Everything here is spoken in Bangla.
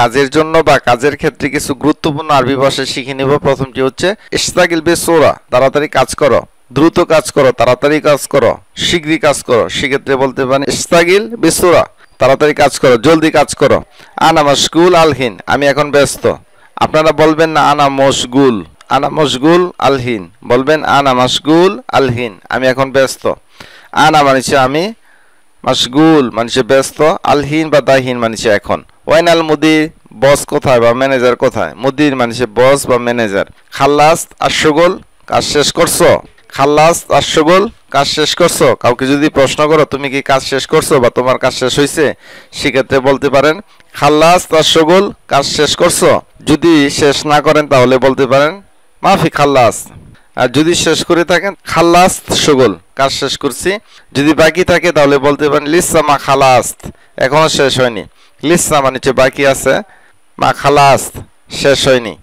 কাজের জন্য বা কাজের ক্ষেত্রে কিছু গুরুত্বপূর্ণ আরবি ভাষা শিখে নিব। প্রথমটি হচ্ছে ইশতাগিল বিসুরা, তাড়াতাড়ি কাজ করো, দ্রুত কাজ করো, তাড়াতাড়ি কাজ করো, শীঘ্রই কাজ করো। সেক্ষেত্রে বলতে পারেন ইশতাগিল বিসুরা, তাড়াতাড়ি কাজ করো, জলদি কাজ করো। আনা মাশগুল আলহিন, আমি এখন ব্যস্ত। আপনারা বলবেন না আনা মশগুল, আনা মশগুল আলহিন, বলবেন আনা মাশগুল আলহিন, আমি এখন ব্যস্ত। আনা মানছে আমি, মাশগুল মানছে ব্যস্ত, আলহিন বা দাহিন মানছে এখন। ওয়াইনাল মুদির, বস কোথায় বা ম্যানেজার কোথায়? মুদির মানছে বস বা ম্যানেজার। খাল্লাস আশগুল, কাজ শেষ করছো? খাল্লাস আশগুল, কাজ শেষ করছো? কাউকে যদি প্রশ্ন করো তুমি কি কাজ শেষ করছো বা তোমার কাজ শেষ হয়েছে, সেক্ষেত্রে বলতে পারেন খাল্লাস আশগুল, কাজ শেষ করছো। যদি শেষ না করেন তাহলে বলতে পারেন মাফি খাল্লাস। আর যদি শেষ করে থাকেন খাল্লাস শুগুল, কাজ শেষ করছি। যদি বাকি থাকে তাহলে বলতে পারেন লিসা মা খালাস, এখনো শেষ হয়নি। লিসা মানে বাকি আছে, মা খালাস শেষ হয়নি।